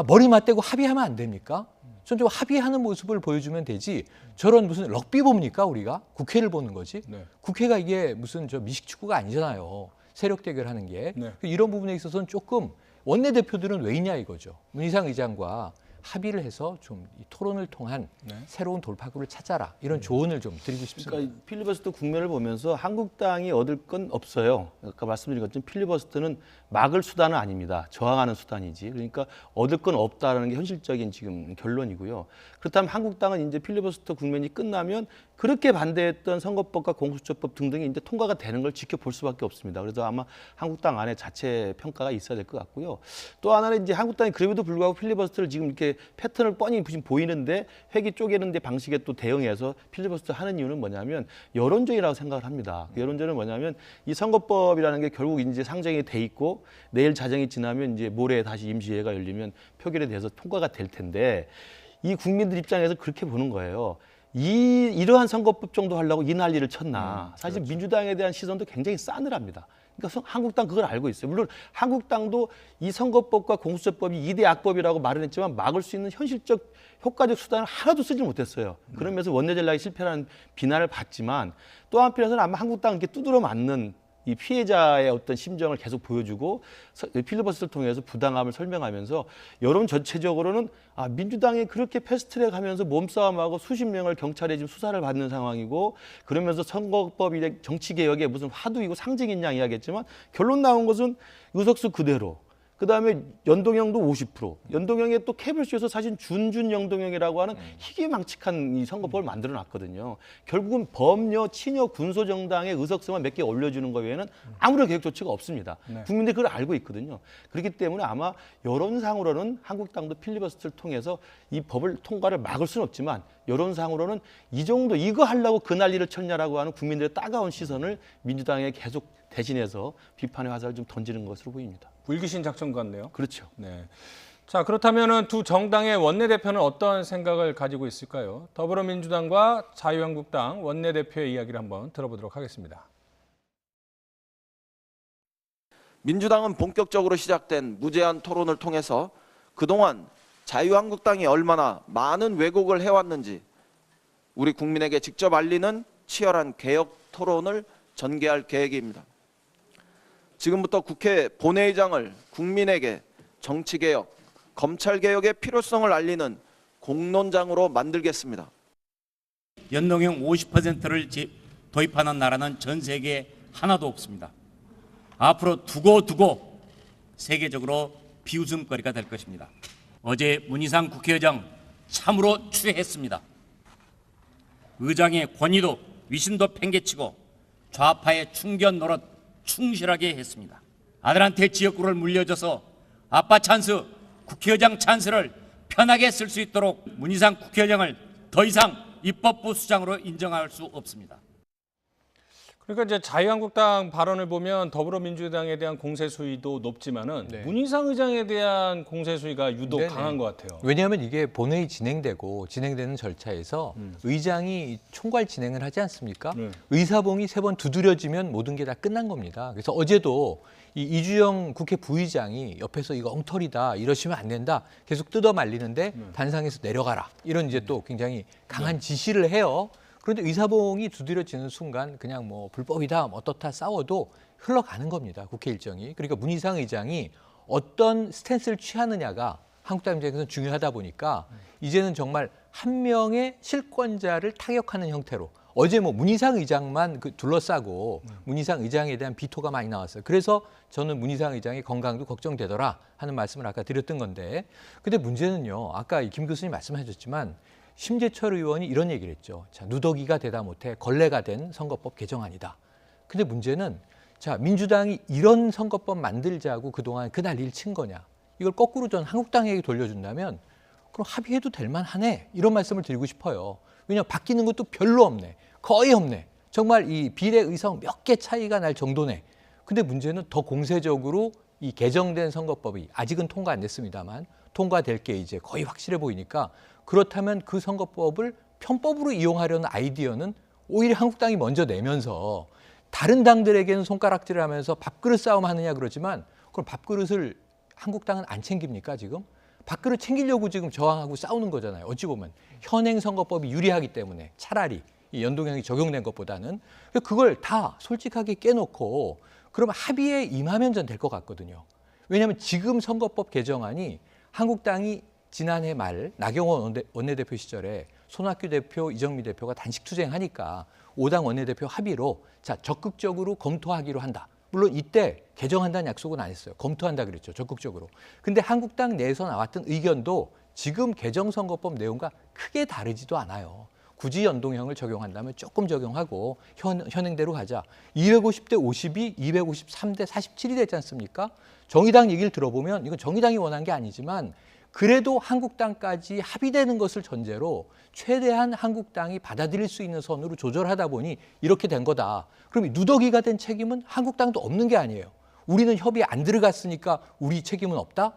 머리 맞대고 합의하면 안 됩니까? 전 좀 합의하는 모습을 보여주면 되지. 저런 무슨 럭비 봅니까 우리가? 국회를 보는 거지. 국회가 이게 무슨 저 미식축구가 아니잖아요. 세력 대결하는 게. 이런 부분에 있어서는 조금 원내대표들은 왜 있냐 이거죠. 문희상 의장과 합의를 해서 좀 이 토론을 통한 새로운 돌파구를 찾아라. 이런 조언을 좀 드리고 싶습니다. 그러니까 필리버스터 국면을 보면서 한국당이 얻을 건 없어요. 아까 말씀드린 것처럼 필리버스터는 막을 수단은 아닙니다. 저항하는 수단이지. 그러니까 얻을 건 없다라는 게 현실적인 지금 결론이고요. 그렇다면 한국당은 이제 필리버스터 국면이 끝나면 그렇게 반대했던 선거법과 공수처법 등등이 이제 통과가 되는 걸 지켜볼 수밖에 없습니다. 그래서 아마 한국당 안에 자체 평가가 있어야 될 것 같고요. 또 하나는 이제 한국당이 그럼에도 불구하고 필리버스터를 지금 이렇게 패턴을 뻔히 보이는데 회기 쪼개는 데 방식에 또 대응해서 필리버스터 하는 이유는 뭐냐면 여론전이라고 생각을 합니다. 여론전은 뭐냐면 이 선거법이라는 게 결국 이제 상정이 돼 있고 내일 자정이 지나면 이제 모레 다시 임시회가 열리면 표결에 대해서 통과가 될 텐데 이 국민들 입장에서 그렇게 보는 거예요. 이러한 선거법 정도 하려고 이 난리를 쳤나. 사실 그렇죠. 민주당에 대한 시선도 굉장히 싸늘합니다. 그러니까 한국당 그걸 알고 있어요. 물론 한국당도 이 선거법과 공수처법이 2대 악법이라고 말은 했지만 막을 수 있는 현실적 효과적 수단을 하나도 쓰지 못했어요. 그러면서 원내 전략이 실패라는 비난을 받지만 또 한편에서는 아마 한국당 이렇게 두드러 맞는 이 피해자의 어떤 심정을 계속 보여주고 필리버스터를 통해서 부당함을 설명하면서 여론 전체적으로는 민주당이 그렇게 패스트트랙하면서 몸싸움하고 수십 명을 경찰에 지금 수사를 받는 상황이고 그러면서 선거법이 정치개혁의 무슨 화두이고 상징인 양 이야기했지만 결론 나온 것은 의석수 그대로 그다음에 연동형도 50%. 연동형에 또 캡을씌워서 사실 준준 연동형이라고 하는 희귀망측한 이 선거법을 만들어 놨거든요. 결국은 범여, 친여, 군소 정당의 의석수만 몇 개 올려주는 것 외에는 아무런 개혁 조치가 없습니다. 네. 국민들이 그걸 알고 있거든요. 그렇기 때문에 아마 여론상으로는 한국당도 필리버스터를 통해서 이 법을 통과를 막을 수는 없지만 여론상으로는 이 정도 이거 하려고 그 난리를 쳤냐라고 하는 국민들의 따가운 시선을 민주당에 계속 대신해서 비판의 화살을 좀 던지는 것으로 보입니다. 불귀신 작전 같네요. 그렇죠. 네. 자, 그렇다면은 두 정당의 원내대표는 어떤 생각을 가지고 있을까요? 더불어민주당과 자유한국당 원내대표의 이야기를 한번 들어보도록 하겠습니다. 민주당은 본격적으로 시작된 무제한 토론을 통해서 그동안 자유한국당이 얼마나 많은 왜곡을 해왔는지 우리 국민에게 직접 알리는 치열한 개혁 토론을 전개할 계획입니다. 지금부터 국회 본회의장을 국민에게 정치개혁, 검찰개혁의 필요성을 알리는 공론장으로 만들겠습니다. 연동형 50%를 도입하는 나라는 전 세계에 하나도 없습니다. 앞으로 두고 세계적으로 비웃음거리가 될 것입니다. 어제 문희상 국회의장 참으로 추했습니다. 의장의 권위도 위신도 팽개치고 좌파의 충견 노릇 충실하게 했습니다. 아들한테 지역구를 물려줘서 아빠 찬스, 국회의장 찬스를 편하게 쓸 수 있도록 문희상 국회의장을 더 이상 입법부 수장으로 인정할 수 없습니다. 그러니까 이제 자유한국당 발언을 보면 더불어민주당에 대한 공세 수위도 높지만은 네. 문희상 의장에 대한 공세 수위가 유독 네네. 강한 것 같아요. 왜냐하면 이게 본회의 진행되는 절차에서 의장이 총괄 진행을 하지 않습니까? 의사봉이 3번 두드려지면 모든 게 다 끝난 겁니다. 그래서 어제도 이주영 국회 부의장이 옆에서 이거 엉터리다 이러시면 안 된다 계속 뜯어 말리는데 단상에서 내려가라 이런 이제 또 굉장히 강한 지시를 해요. 그런데 의사봉이 두드려지는 순간 그냥 뭐 불법이다 어떻다 싸워도 흘러가는 겁니다. 국회 일정이. 그러니까 문희상 의장이 어떤 스탠스를 취하느냐가 한국당 입장에서는 중요하다 보니까 이제는 정말 한 명의 실권자를 타격하는 형태로 어제 뭐 문희상 의장만 둘러싸고 문희상 의장에 대한 비토가 많이 나왔어요. 그래서 저는 문희상 의장의 건강도 걱정되더라 하는 말씀을 아까 드렸던 건데 근데 문제는요. 아까 김 교수님 말씀하셨지만 심재철 의원이 이런 얘기를 했죠. 자, 누더기가 되다 못해 걸레가 된 선거법 개정안이다. 근데 문제는 자, 민주당이 이런 선거법 만들자고 그동안 그 난리를 친 거냐. 이걸 거꾸로 전 한국당에게 돌려준다면 그럼 합의해도 될 만하네. 이런 말씀을 드리고 싶어요. 왜냐하면 바뀌는 것도 별로 없네. 거의 없네. 정말 이 비례 의석 몇 개 차이가 날 정도네. 근데 문제는 더 공세적으로 이 개정된 선거법이 아직은 통과 안 됐습니다만 통과될 게 이제 거의 확실해 보이니까 그렇다면 그 선거법을 편법으로 이용하려는 아이디어는 오히려 한국당이 먼저 내면서 다른 당들에게는 손가락질을 하면서 밥그릇 싸움 하느냐 그러지만 그럼 밥그릇을 한국당은 안 챙깁니까 지금? 밥그릇 챙기려고 지금 저항하고 싸우는 거잖아요. 어찌 보면 현행 선거법이 유리하기 때문에 차라리 이 연동형이 적용된 것보다는 그걸 다 솔직하게 깨놓고 그러면 합의에 임하면 전 될 것 같거든요. 왜냐하면 지금 선거법 개정안이 한국당이 지난해 말 나경원 원내대표 시절에 손학규 대표, 이정미 대표가 단식 투쟁하니까 5당 원내대표 합의로 자 적극적으로 검토하기로 한다. 물론 이때 개정한다는 약속은 안 했어요. 검토한다 그랬죠. 적극적으로. 근데 한국당 내에서 나왔던 의견도 지금 개정선거법 내용과 크게 다르지도 않아요. 굳이 연동형을 적용한다면 조금 적용하고 현행대로 가자. 250대 50이 253대 47이 됐지 않습니까? 정의당 얘기를 들어보면 이건 정의당이 원한 게 아니지만 그래도 한국당까지 합의되는 것을 전제로 최대한 한국당이 받아들일 수 있는 선으로 조절하다 보니 이렇게 된 거다. 그럼 누더기가 된 책임은 한국당도 없는 게 아니에요. 우리는 협의에 안 들어갔으니까 우리 책임은 없다?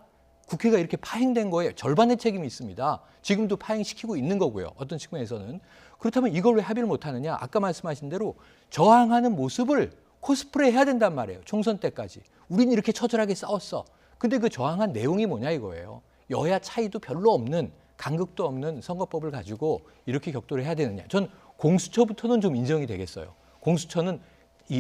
국회가 이렇게 파행된 거에 절반의 책임이 있습니다. 지금도 파행시키고 있는 거고요. 어떤 측면에서는. 그렇다면 이걸 왜 합의를 못하느냐. 아까 말씀하신 대로 저항하는 모습을 코스프레 해야 된단 말이에요. 총선 때까지. 우리는 이렇게 처절하게 싸웠어. 근데 그 저항한 내용이 뭐냐 이거예요. 여야 차이도 별로 없는 간극도 없는 선거법을 가지고 이렇게 격돌을 해야 되느냐. 전 공수처부터는 좀 인정이 되겠어요. 공수처는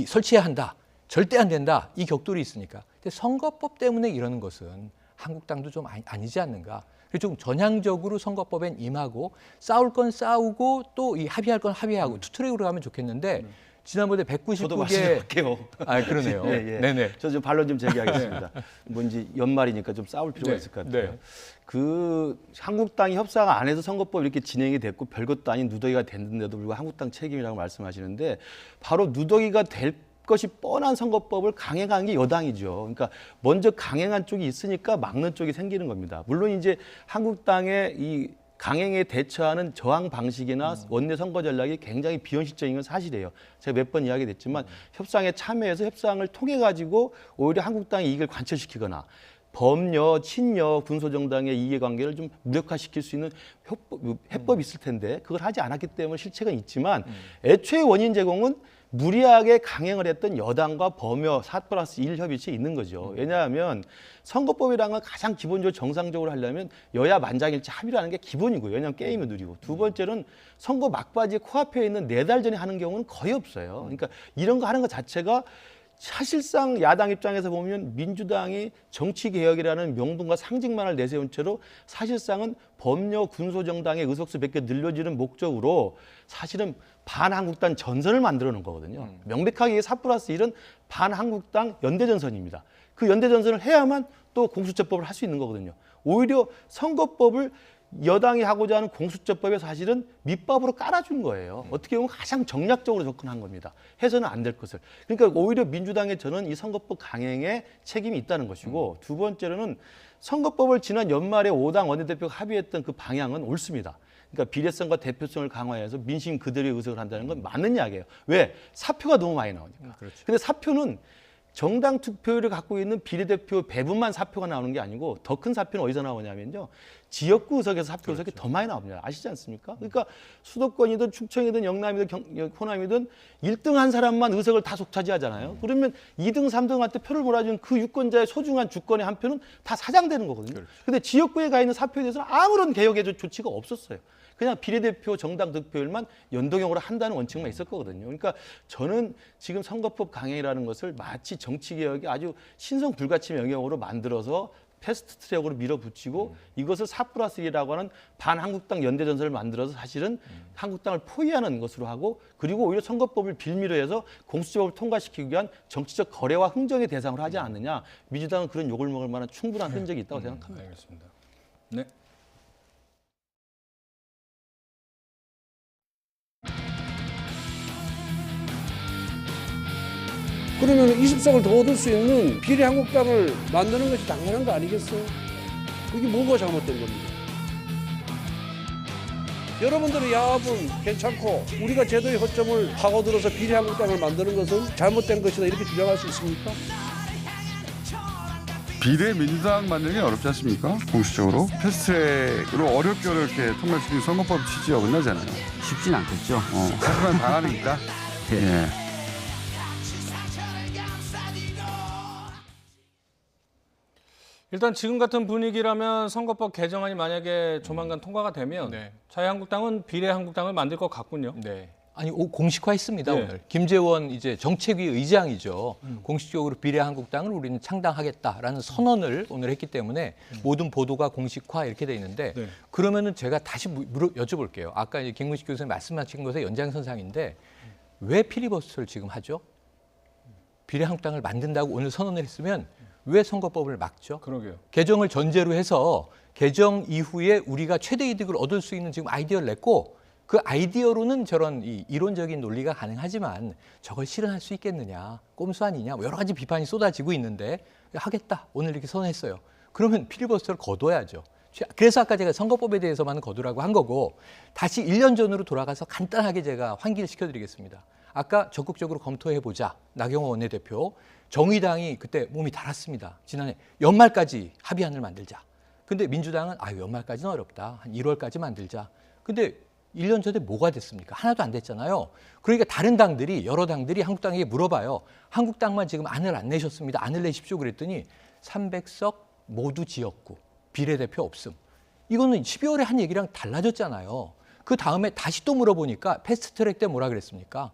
설치해야 한다. 절대 안 된다. 이 격돌이 있으니까. 근데 선거법 때문에 이러는 것은 한국당도 좀 아니지 않는가. 그래서 좀 전향적으로 선거법엔 임하고 싸울 건 싸우고 또 이 합의할 건 합의하고 투트랙으로 가면 좋겠는데 지난번에 199개. 저도 말씀할게요. 아, 그러네요. 예. 네네. 저 좀 반론 좀 제기하겠습니다. 뭔지 연말이니까 좀 싸울 필요가 있을 것 같아요. 네. 그 한국당이 협상 안 해서 선거법 이렇게 진행이 됐고 별것도 아닌 누더기가 됐는데도 불구하고 한국당 책임이라고 말씀하시는데 바로 누더기가 될 것이 뻔한 선거법을 강행한 게 여당이죠. 그러니까 먼저 강행한 쪽이 있으니까 막는 쪽이 생기는 겁니다. 물론 이제 한국당의 이 강행에 대처하는 저항 방식이나 원내 선거 전략이 굉장히 비현실적인 건 사실이에요. 제가 몇 번 이야기했지만 협상에 참여해서 협상을 통해 가지고 오히려 한국당의 이익을 관철시키거나 범여, 친여, 군소정당의 이해관계를 좀 무력화시킬 수 있는 해법이 있을 텐데 그걸 하지 않았기 때문에 실책은 있지만 애초에 원인 제공은 무리하게 강행을 했던 여당과 범여 4+1 협의체에 있는 거죠. 왜냐하면 선거법이라는 건 가장 기본적으로 정상적으로 하려면 여야 만장일치 합의를 하는 게 기본이고요. 왜냐하면 게임이 느리고. 두 번째는 선거 막바지에 코앞에 있는 4달 전에 하는 경우는 거의 없어요. 그러니까 이런 거 하는 것 자체가 사실상 야당 입장에서 보면 민주당이 정치개혁이라는 명분과 상징만을 내세운 채로 사실상은 범여 군소정당의 의석수 몇 개 늘려지는 목적으로 사실은 반한국당 전선을 만들어 놓은 거거든요. 명백하게 4+1은 반한국당 연대전선입니다. 그 연대전선을 해야만 또 공수처법을 할 수 있는 거거든요. 오히려 선거법을 여당이 하고자 하는 공수처법에 사실은 밑밥으로 깔아준 거예요. 어떻게 보면 가장 정략적으로 접근한 겁니다. 해서는 안 될 것을. 그러니까 오히려 민주당의 저는 이 선거법 강행에 책임이 있다는 것이고 두 번째로는 선거법을 지난 연말에 5당 원내대표가 합의했던 그 방향은 옳습니다. 그러니까 비례성과 대표성을 강화해서 민심 그대로의 의석을 한다는 건 맞는 이야기예요. 왜? 사표가 너무 많이 나오니까. 근데 사표는 정당 투표율을 갖고 있는 비례대표 배분만 사표가 나오는 게 아니고 더 큰 사표는 어디서 나오냐면요. 지역구 의석에서 사표 의석이 더 많이 나옵니다. 아시지 않습니까? 그러니까 수도권이든 충청이든 영남이든 호남이든 1등 한 사람만 의석을 다 속차지하잖아요. 그러면 2등, 3등한테 표를 몰아준 그 유권자의 소중한 주권의 한 표는 다 사장되는 거거든요. 근데 지역구에 가 있는 사표에 대해서는 아무런 개혁의 조치가 없었어요. 그냥 비례대표 정당 득표율만 연동형으로 한다는 원칙만 있었거든요. 그러니까 저는 지금 선거법 강행이라는 것을 마치 정치개혁이 아주 신성불가침의 영역으로 만들어서 패스트트랙으로 밀어붙이고 이것을 4+1이라고 하는 반한국당 연대전선을 만들어서 사실은 한국당을 포위하는 것으로 하고 그리고 오히려 선거법을 빌미로 해서 공수처법을 통과시키기 위한 정치적 거래와 흥정의 대상으로 하지 않느냐. 민주당은 그런 욕을 먹을 만한 충분한 흔적이 있다고 생각합니다. 알겠습니다. 네. 그러면 20석을 더 얻을 수 있는 비례한국당을 만드는 것이 당연한 거 아니겠어요? 그게 뭐가 잘못된 겁니까? 여러분들의 야합은 괜찮고 우리가 제도의 허점을 파고들어서 비례한국당을 만드는 것은 잘못된 것이다 이렇게 주장할 수 있습니까? 비례민주당 만드는 게 어렵지 않습니까? 공식적으로. 패스트트랙으로 어렵게 통과시킨 선거법 취지와 어긋나잖아요. 쉽진 않겠죠. 하지만 당하니까. 예. 일단 지금 같은 분위기라면 선거법 개정안이 만약에 조만간 통과가 되면 자유한국당은 비례한국당을 만들 것 같군요. 네. 아니 공식화했습니다. 네. 오늘 김재원 이제 정책위 의장이죠. 공식적으로 비례한국당을 우리는 창당하겠다라는 선언을 오늘 했기 때문에 모든 보도가 공식화 이렇게 돼 있는데 그러면은 제가 다시 여쭤볼게요. 아까 이제 김문식 교수님 말씀하신 것의 연장선상인데 왜 필리버스터를 지금 하죠? 비례한국당을 만든다고 오늘 선언을 했으면 왜 선거법을 막죠? 그러게요. 개정을 전제로 해서 개정 이후에 우리가 최대 이득을 얻을 수 있는 지금 아이디어를 냈고 그 아이디어로는 저런 이 이론적인 논리가 가능하지만 저걸 실현할 수 있겠느냐, 꼼수 아니냐, 뭐 여러 가지 비판이 쏟아지고 있는데 하겠다, 오늘 이렇게 선언했어요. 그러면 필리버스터를 거둬야죠. 그래서 아까 제가 선거법에 대해서만 거두라고 한 거고 다시 1년 전으로 돌아가서 간단하게 제가 환기를 시켜드리겠습니다. 아까 적극적으로 검토해보자, 나경원 원내대표. 정의당이 그때 몸이 달았습니다. 지난해 연말까지 합의안을 만들자. 근데 민주당은 연말까지는 어렵다. 한 1월까지 만들자. 근데 1년 전에 뭐가 됐습니까? 하나도 안 됐잖아요. 그러니까 다른 당들이, 여러 당들이 한국당에게 물어봐요. 한국당만 지금 안을 안 내셨습니다. 안을 내십시오. 그랬더니 300석 모두 지역구, 비례대표 없음. 이거는 12월에 한 얘기랑 달라졌잖아요. 그 다음에 다시 또 물어보니까 패스트트랙 때 뭐라 그랬습니까?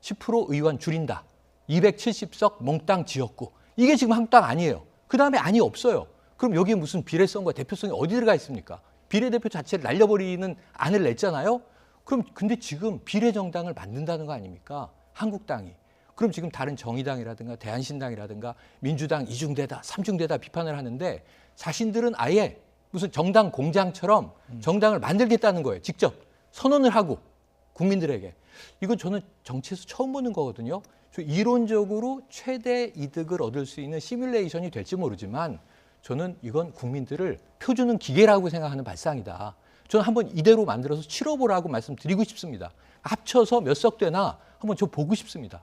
10% 의원 줄인다. 270석 몽땅 지역구. 이게 지금 한국당 아니에요. 그 다음에 안이 없어요. 그럼 여기에 무슨 비례성과 대표성이 어디 들어가 있습니까? 비례대표 자체를 날려버리는 안을 냈잖아요. 그럼 근데 지금 비례정당을 만든다는 거 아닙니까? 한국당이. 그럼 지금 다른 정의당이라든가 대한신당이라든가 민주당 2중대다, 3중대다 비판을 하는데 자신들은 아예 무슨 정당 공장처럼 정당을 만들겠다는 거예요. 직접 선언을 하고 국민들에게. 이건 저는 정치에서 처음 보는 거거든요. 이론적으로 최대 이득을 얻을 수 있는 시뮬레이션이 될지 모르지만 저는 이건 국민들을 표주는 기계라고 생각하는 발상이다. 저는 한번 이대로 만들어서 치러보라고 말씀드리고 싶습니다. 합쳐서 몇 석 되나 한번 저 보고 싶습니다.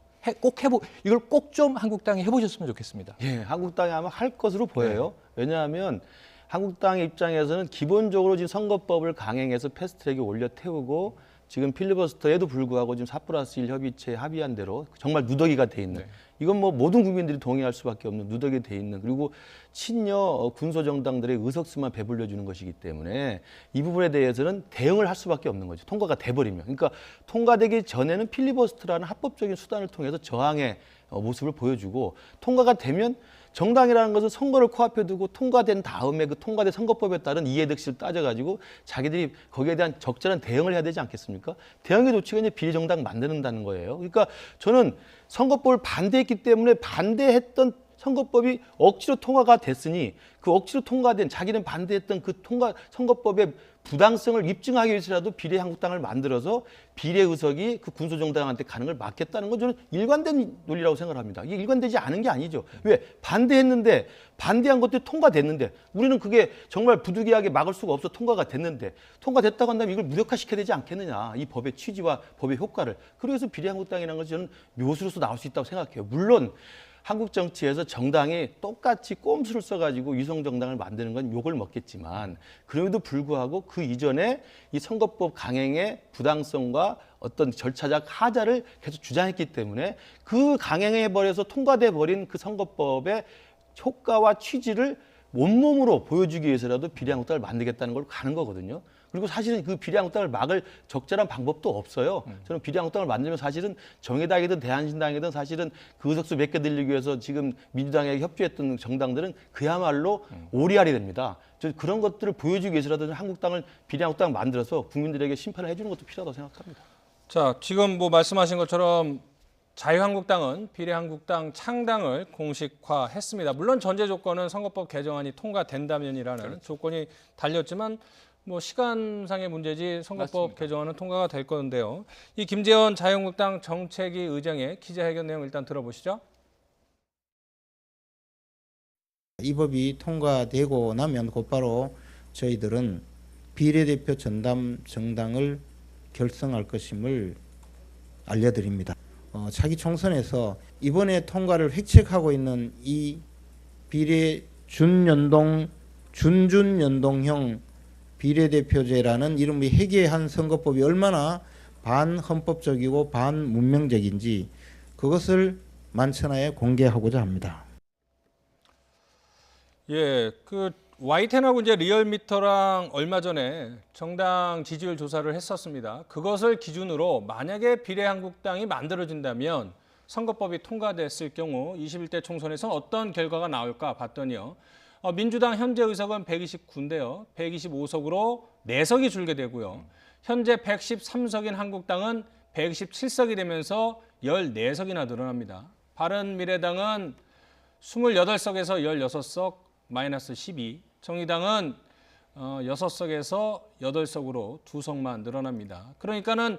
이걸 꼭 좀 한국당이 해보셨으면 좋겠습니다. 예, 한국당이 아마 할 것으로 보여요. 왜냐하면 한국당의 입장에서는 기본적으로 지금 선거법을 강행해서 패스트트랙에 올려 태우고 지금 필리버스터에도 불구하고 지금 4+1 협의체 합의한 대로 정말 누더기가 돼 있는 이건 뭐 모든 국민들이 동의할 수밖에 없는 누더기 돼 있는 그리고 친여 군소정당들의 의석수만 배불려 주는 것이기 때문에 이 부분에 대해서는 대응을 할 수밖에 없는 거죠. 통과가 돼버리면. 그러니까 통과되기 전에는 필리버스터라는 합법적인 수단을 통해서 저항의 모습을 보여주고 통과가 되면 정당이라는 것은 선거를 코앞에 두고 통과된 다음에 그 통과된 선거법에 따른 이해득실을 따져가지고 자기들이 거기에 대한 적절한 대응을 해야 되지 않겠습니까? 대응의 조치가 이제 비례정당 만드는다는 거예요. 그러니까 저는 선거법을 반대했기 때문에 반대했던 선거법이 억지로 통과가 됐으니 그 억지로 통과된 자기는 반대했던 그 선거법의 부당성을 입증하기 위해서라도 비례한국당을 만들어서 비례 의석이 그 군소정당한테 가는 걸 막겠다는 건 저는 일관된 논리라고 생각을 합니다. 이게 일관되지 않은 게 아니죠. 왜? 반대했는데 반대한 것들이 통과됐는데 우리는 그게 정말 부득이하게 막을 수가 없어 통과가 됐는데 통과됐다고 한다면 이걸 무력화시켜야 되지 않겠느냐. 이 법의 취지와 법의 효과를. 그래서 비례한국당이라는 것이 저는 묘수로서 나올 수 있다고 생각해요. 물론 한국 정치에서 정당이 똑같이 꼼수를 써가지고 위성정당을 만드는 건 욕을 먹겠지만 그럼에도 불구하고 그 이전에 이 선거법 강행의 부당성과 어떤 절차적 하자를 계속 주장했기 때문에 그 강행해버려서 통과돼 버린 그 선거법의 효과와 취지를 온몸으로 보여주기 위해서라도 비례한국당을 만들겠다는 걸로 가는 거거든요. 그리고 사실은 그 비례한국당을 막을 적절한 방법도 없어요. 저는 비례한국당을 만들면 사실은 정의당이든 대한신당이든 사실은 그 의석수 몇 개 늘리기 위해서 지금 민주당에게 협조했던 정당들은 그야말로 오리알이 됩니다. 저 그런 것들을 보여주기 위해서라도 한국당을 비례한국당을 만들어서 국민들에게 심판을 해주는 것도 필요하다고 생각합니다. 자, 지금 뭐 말씀하신 것처럼 자유한국당은 비례한국당 창당을 공식화했습니다. 물론 전제 조건은 선거법 개정안이 통과된다면이라는 조건이 달렸지만 뭐 시간상의 문제지 선거법 맞습니다. 개정안은 통과가 될 건데요. 이 김재원 자유한국당 정책위 의장의 기자회견 내용 일단 들어보시죠. 이 법이 통과되고 나면 곧바로 저희들은 비례대표 전담 정당을 결성할 것임을 알려드립니다. 차기 총선에서 이번에 통과를 획책하고 있는 이 비례 준준연동형 비례대표제라는 이름이 해괴한 선거법이 얼마나 반헌법적이고 반문명적인지 그것을 만천하에 공개하고자 합니다. 예, 그 YTN하고 이제 리얼미터랑 얼마 전에 정당 지지율 조사를 했었습니다. 그것을 기준으로 만약에 비례한국당이 만들어진다면 선거법이 통과됐을 경우 21대 총선에서 어떤 결과가 나올까 봤더니요. 민주당 현재 의석은 129인데요. 125석으로 4석이 줄게 되고요. 현재 113석인 한국당은 127석이 되면서 14석이나 늘어납니다. 바른미래당은 28석에서 16석 마이너스 12, 정의당은 6석에서 8석으로 2석만 늘어납니다. 그러니까는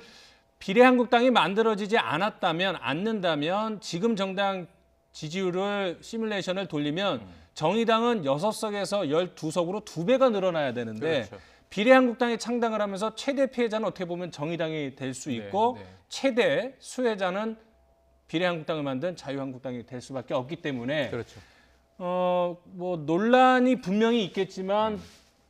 비례한국당이 만들어지지 않는다면 지금 정당 지지율을 시뮬레이션을 돌리면 정의당은 6석에서 12석으로 2배가 늘어나야 되는데 그렇죠. 비례한국당이 창당을 하면서 최대 피해자는 어떻게 보면 정의당이 될 수 있고 최대 수혜자는 비례한국당을 만든 자유한국당이 될 수밖에 없기 때문에 그렇죠. 뭐 논란이 분명히 있겠지만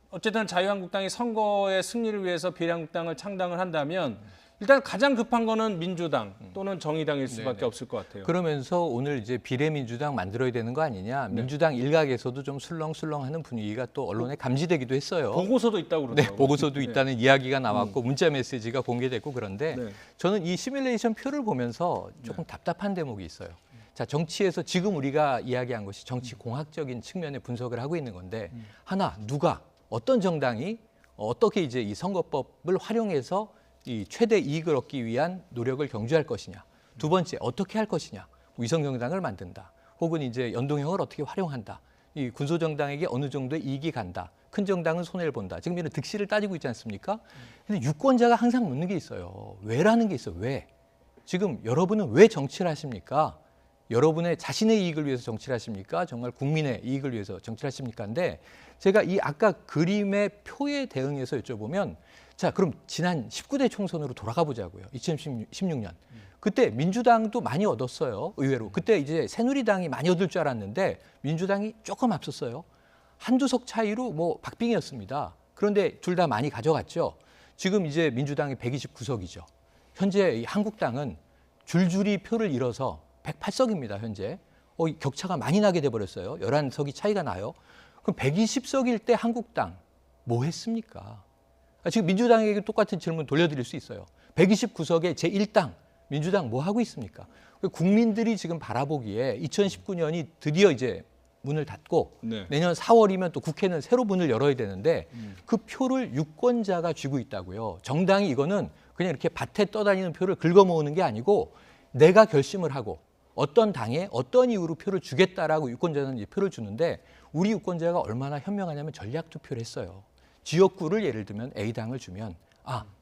어쨌든 자유한국당이 선거의 승리를 위해서 비례한국당을 창당을 한다면 일단 가장 급한 거는 민주당 또는 정의당일 수밖에 없을 것 같아요. 그러면서 오늘 이제 비례민주당 만들어야 되는 거 아니냐. 민주당 일각에서도 좀 술렁술렁하는 분위기가 또 언론에 감지되기도 했어요. 보고서도 있다고 그러더라고요. 네, 보고서도 있다는 이야기가 나왔고 문자 메시지가 공개됐고 그런데 네. 저는 이 시뮬레이션 표를 보면서 조금 답답한 대목이 있어요. 자, 정치에서 지금 우리가 이야기한 것이 정치 공학적인 측면의 분석을 하고 있는 건데 하나, 누가 어떤 정당이 어떻게 이제 이 선거법을 활용해서 이 최대 이익을 얻기 위한 노력을 경주할 것이냐. 두 번째, 어떻게 할 것이냐. 위성정당을 만든다. 혹은 이제 연동형을 어떻게 활용한다. 이 군소정당에게 어느 정도의 이익이 간다. 큰 정당은 손해를 본다. 지금 이런 득실을 따지고 있지 않습니까? 근데 유권자가 항상 묻는 게 있어요. 왜라는 게 있어요. 왜? 지금 여러분은 왜 정치를 하십니까? 여러분의 자신의 이익을 위해서 정치를 하십니까? 정말 국민의 이익을 위해서 정치를 하십니까? 근데 제가 이 아까 그림의 표에 대응해서 여쭤보면 자, 그럼 지난 19대 총선으로 돌아가 보자고요. 2016년. 그때 민주당도 많이 얻었어요. 의외로. 그때 이제 새누리당이 많이 얻을 줄 알았는데 민주당이 조금 앞섰어요. 한두 석 차이로 뭐 박빙이었습니다. 그런데 둘 다 많이 가져갔죠. 지금 이제 민주당이 129석이죠. 현재 이 한국당은 줄줄이 표를 잃어서 108석입니다. 현재. 격차가 많이 나게 돼버렸어요. 11석이 차이가 나요. 그럼 120석일 때 한국당 뭐 했습니까? 지금 민주당에게 똑같은 질문 돌려드릴 수 있어요. 129석의 제1당 민주당 뭐 하고 있습니까? 국민들이 지금 바라보기에 2019년이 드디어 이제 문을 닫고 내년 4월이면 또 국회는 새로 문을 열어야 되는데 그 표를 유권자가 쥐고 있다고요. 정당이 이거는 그냥 이렇게 밭에 떠다니는 표를 긁어모으는 게 아니고 내가 결심을 하고 어떤 당에 어떤 이유로 표를 주겠다라고 유권자는 표를 주는데 우리 유권자가 얼마나 현명하냐면 전략 투표를 했어요. 지역구를 예를 들면 A당을 주면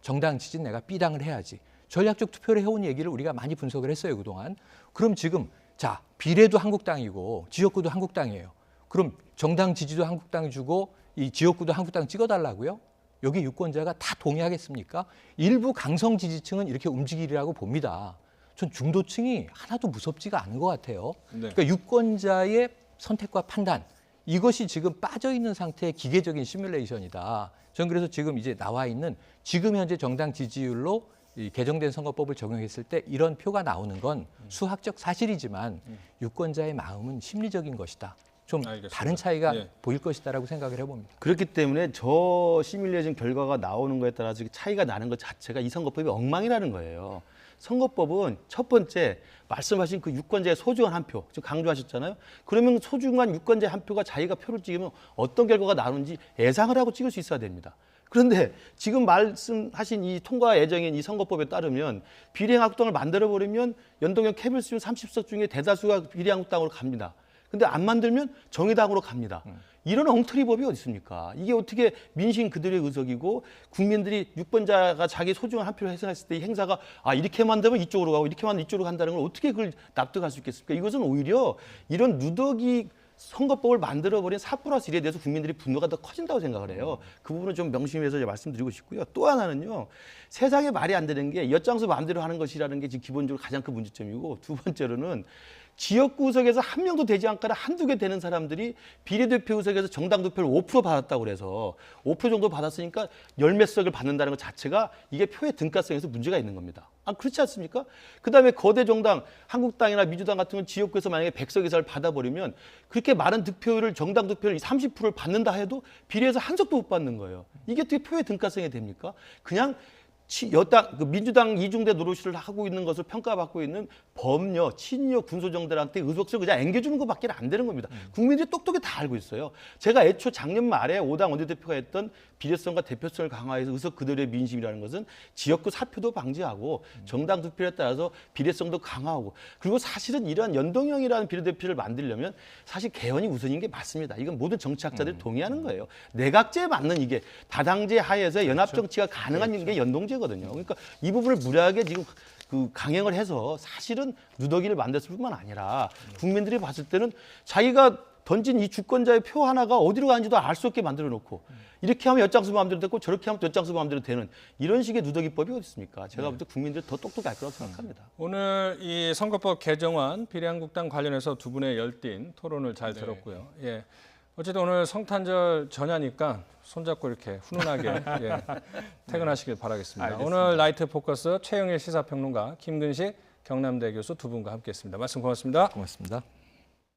정당 지지는 내가 B당을 해야지. 전략적 투표를 해온 얘기를 우리가 많이 분석을 했어요, 그동안. 그럼 지금 자, 비례도 한국당이고 지역구도 한국당이에요. 그럼 정당 지지도 한국당이 주고 이 지역구도 한국당 찍어달라고요? 여기 유권자가 다 동의하겠습니까? 일부 강성 지지층은 이렇게 움직이리라고 봅니다. 전 중도층이 하나도 무섭지가 않은 것 같아요. 그러니까 유권자의 선택과 판단, 이것이 지금 빠져있는 상태의 기계적인 시뮬레이션이다. 저는 그래서 지금 이제 나와 있는 지금 현재 정당 지지율로 이 개정된 선거법을 적용했을 때 이런 표가 나오는 건 수학적 사실이지만 유권자의 마음은 심리적인 것이다. 좀 다른 차이가 보일 것이다라고 생각을 해봅니다. 그렇기 때문에 저 시뮬레이션 결과가 나오는 거에 따라서 차이가 나는 것 자체가 이 선거법이 엉망이라는 거예요. 선거법은 첫 번째 말씀하신 그 유권자의 소중한 한 표, 지금 강조하셨잖아요. 그러면 소중한 유권자의 한 표가 자기가 표를 찍으면 어떤 결과가 나오는지 예상을 하고 찍을 수 있어야 됩니다. 그런데 지금 말씀하신 이 통과 예정인 이 선거법에 따르면 비례한국당을 만들어버리면 연동형 케이블 수용 30석 중에 대다수가 비례한국당으로 갑니다. 근데 안 만들면 정의당으로 갑니다. 이런 엉터리법이 어디 있습니까? 이게 어떻게 민심 그들의 의석이고 국민들이 유권자가 자기 소중한 한 표를 행사했을 때 이 행사가 이렇게 만들면 이쪽으로 가고 이렇게 만들면 이쪽으로 간다는 걸 어떻게 그걸 납득할 수 있겠습니까? 이것은 오히려 이런 누더기 선거법을 만들어버린 4+1에 대해서 국민들이 분노가 더 커진다고 생각을 해요. 그 부분은 좀 명심해서 말씀드리고 싶고요. 또 하나는요. 세상에 말이 안 되는 게 엿장수 마음대로 하는 것이라는 게 지금 기본적으로 가장 큰 문제점이고 두 번째로는 지역구 의석에서 한 명도 되지 않거나 한두 개 되는 사람들이 비례대표 의석에서 정당 득표를 5% 받았다고 그래서 5% 정도 받았으니까 열 몇 석을 받는다는 것 자체가 이게 표의 등가성에서 문제가 있는 겁니다. 그렇지 않습니까? 그다음에 거대 정당 한국당이나 민주당 같은 건 지역구에서 만약에 100석 이상을 받아버리면 그렇게 많은 득표율을 정당 득표율 30%를 받는다 해도 비례에서 한 석도 못 받는 거예요. 이게 어떻게 표의 등가성이 됩니까? 그냥 여당 민주당 이중대 노릇을 하고 있는 것을 평가받고 있는 범여, 친여 군소정들한테 의석수 그냥 앵겨주는 것밖에 안 되는 겁니다. 국민들이 똑똑히 다 알고 있어요. 제가 애초 작년 말에 5당 원내대표가 했던 비례성과 대표성을 강화해서 의석 그대로의 민심이라는 것은 지역구 사표도 방지하고 정당 투표에 따라서 비례성도 강화하고 그리고 사실은 이러한 연동형이라는 비례대표를 만들려면 사실 개헌이 우선인 게 맞습니다. 이건 모든 정치학자들이 동의하는 거예요. 내각제에 맞는 이게 다당제 하에서 연합 정치가 가능한 게 연동제거든요. 그러니까 이 부분을 무리하게 지금 강행을 해서 사실은 누더기를 만들었을 뿐만 아니라 국민들이 봤을 때는 자기가 던진 이 주권자의 표 하나가 어디로 가는지도 알 수 없게 만들어 놓고 이렇게 하면 엿장수 마음대로 되고 저렇게 하면 엿장수 마음대로 되는 이런 식의 누더기법이 어디 있습니까? 제가 볼 때 국민들이 더 똑똑히 알 거라고 생각합니다. 오늘 이 선거법 개정안 비례한국당 관련해서 두 분의 열띤 토론을 잘 들었고요. 예. 어쨌든 오늘 성탄절 전야니까 손잡고 이렇게 훈훈하게 예, 퇴근하시길 바라겠습니다. 알겠습니다. 오늘 라이트 포커스 최영일 시사평론가, 김근식 경남대 교수 두 분과 함께했습니다. 말씀 고맙습니다. 고맙습니다.